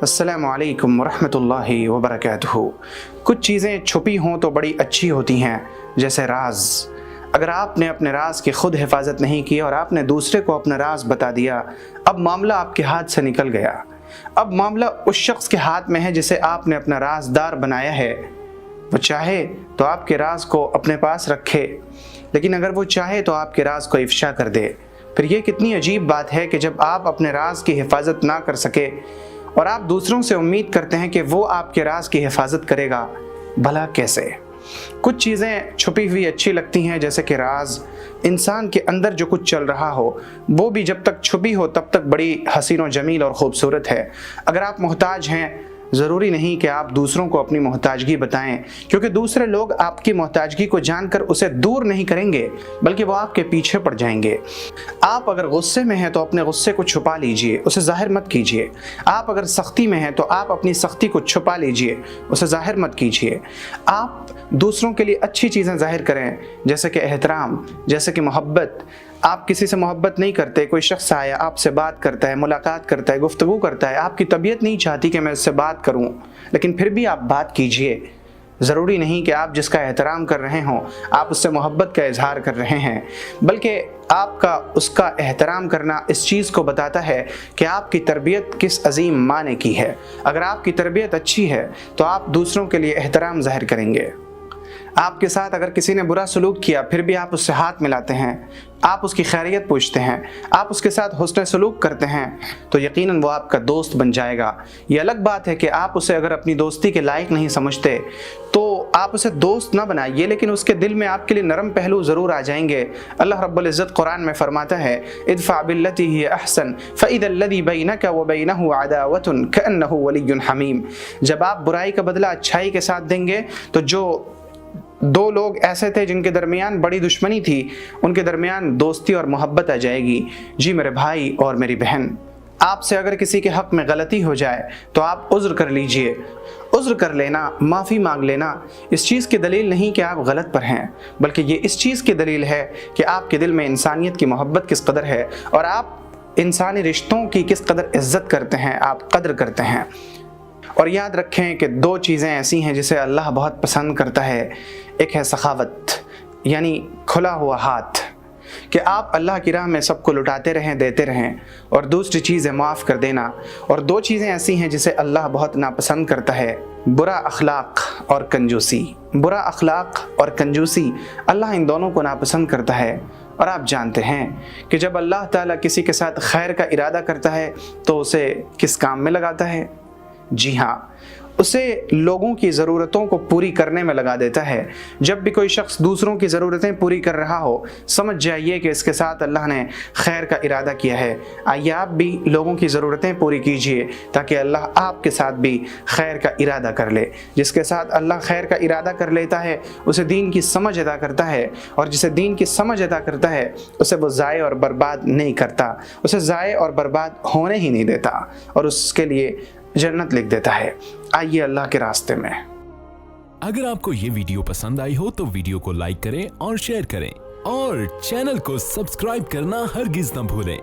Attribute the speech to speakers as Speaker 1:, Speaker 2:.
Speaker 1: अस्सलामु अलैकुम वरहमतुल्लाहि वबरकातुहू। कुछ चीज़ें छुपी हों तो बड़ी अच्छी होती हैं, जैसे राज। अगर आपने अपने राज की खुद हिफाजत नहीं की और आपने दूसरे को अपना राज बता दिया, अब मामला आपके हाथ से निकल गया। अब मामला उस शख्स के हाथ में है जिसे आपने अपना राजदार बनाया है। वो चाहे तो आपके राज को अपने पास रखे, लेकिन अगर वो चाहे तो आपके राज को इफ्शा कर दे। फिर ये कितनी अजीब बात है कि जब आप अपने राज की हिफाजत ना कर सके और आप दूसरों से उम्मीद करते हैं कि वो आपके राज की हिफाजत करेगा, भला कैसे? कुछ चीज़ें छुपी हुई अच्छी लगती हैं, जैसे कि राज। इंसान के अंदर जो कुछ चल रहा हो वो भी जब तक छुपी हो तब तक बड़ी हसीन और जमील और ख़ूबसूरत है। अगर आप मोहताज हैं, ज़रूरी नहीं कि आप दूसरों को अपनी मोहताजगी बताएं, क्योंकि दूसरे लोग आपकी मोहताजगी को जानकर उसे दूर नहीं करेंगे, बल्कि वो आपके पीछे पड़ जाएंगे। आप अगर गुस्से में हैं तो अपने गुस्से को छुपा लीजिए, उसे ज़ाहिर मत कीजिए। आप अगर सख्ती में हैं तो आप अपनी सख्ती को छुपा लीजिए, उसे ज़ाहिर मत कीजिए। आप दूसरों के लिए अच्छी चीज़ें ज़ाहिर करें, जैसे कि एहतराम, जैसे कि मोहब्बत। आप किसी से मोहब्बत नहीं करते, कोई शख्स आया आपसे बात करता है, मुलाकात करता है, गुफ्तगू करता है, आपकी तबीयत नहीं चाहती कि मैं उससे बात करूं, लेकिन फिर भी आप बात कीजिए। ज़रूरी नहीं कि आप जिसका एहतराम कर रहे हों आप उससे मोहब्बत का इजहार कर रहे हैं, बल्कि आपका उसका एहतराम करना इस चीज़ को बताता है कि आपकी तरबियत किस अजीम माने की है। अगर आपकी तरबियत अच्छी है तो आप दूसरों के लिए एहतराम ज़ाहिर करेंगे। आपके साथ अगर किसी ने बुरा सलूक किया फिर भी आप उससे हाथ मिलाते हैं, आप उसकी खैरियत पूछते हैं, आप उसके साथ हुस्न सलूक करते हैं, तो यकीनन वो आपका दोस्त बन जाएगा। ये अलग बात है कि आप उसे अगर अपनी दोस्ती के लायक नहीं समझते तो आप उसे दोस्त ना बनाइए, लेकिन उसके दिल में आपके लिए नरम पहलू ज़रूर आ जाएंगे। अल्लाह रब्बुल इज़्ज़त कुरान में फरमाता है, इदफ़ा बिल्लती हिय अहसन फ़इज़ल्लज़ी बैनका व बैनहु अदावतुन कअन्नहु वलिय्युन हमीम। जब आप बुराई का बदला अच्छाई के साथ देंगे तो जो दो लोग ऐसे थे जिनके दरमियान बड़ी दुश्मनी थी, उनके दरमियान दोस्ती और मोहब्बत आ जाएगी। जी मेरे भाई और मेरी बहन, आपसे अगर किसी के हक़ में गलती हो जाए तो आप उज़्र कर लीजिए। उज़्र कर लेना, माफ़ी मांग लेना इस चीज़ की दलील नहीं कि आप गलत पर हैं, बल्कि ये इस चीज़ की दलील है कि आपके दिल में इंसानियत की मोहब्बत किस कदर है और आप इंसानी रिश्तों की किस कदर इज़्ज़त करते हैं, आप कदर करते हैं। और याद रखें कि दो चीज़ें ऐसी हैं जिसे अल्लाह बहुत पसंद करता है। एक है सखावत, यानी खुला हुआ हाथ, कि आप अल्लाह की राह में सबको लुटाते रहें, देते रहें। और दूसरी चीज़ है माफ़ कर देना। और दो चीज़ें ऐसी हैं जिसे अल्लाह बहुत नापसंद करता है, बुरा अखलाक और कंजूसी। बुरा अखलाक और कंजूसी, अल्लाह इन दोनों को नापसंद करता है। और आप जानते हैं कि जब अल्लाह ताला किसी के साथ खैर का इरादा करता है तो उसे किस काम में लगाता है? जी हाँ, उसे लोगों की ज़रूरतों को पूरी करने में लगा देता है। जब भी कोई शख्स दूसरों की ज़रूरतें पूरी कर रहा हो, समझ जाइए कि इसके साथ अल्लाह ने खैर का इरादा किया है। आइए आप भी लोगों की ज़रूरतें पूरी कीजिए ताकि अल्लाह आपके साथ भी खैर का इरादा कर ले। जिसके साथ अल्लाह खैर का इरादा कर लेता है उसे दीन की समझ अदा करता है, और जिसे दीन की समझ अदा करता है उसे वो ज़ाय और बर्बाद नहीं करता, उसे ज़ाय और बर्बाद होने ही नहीं देता और उसके लिए जन्नत लिख देता है। आइए अल्लाह के रास्ते में।
Speaker 2: अगर आपको ये वीडियो पसंद आई हो तो वीडियो को लाइक करें और शेयर करें, और चैनल को सब्सक्राइब करना हरगिज न भूलें।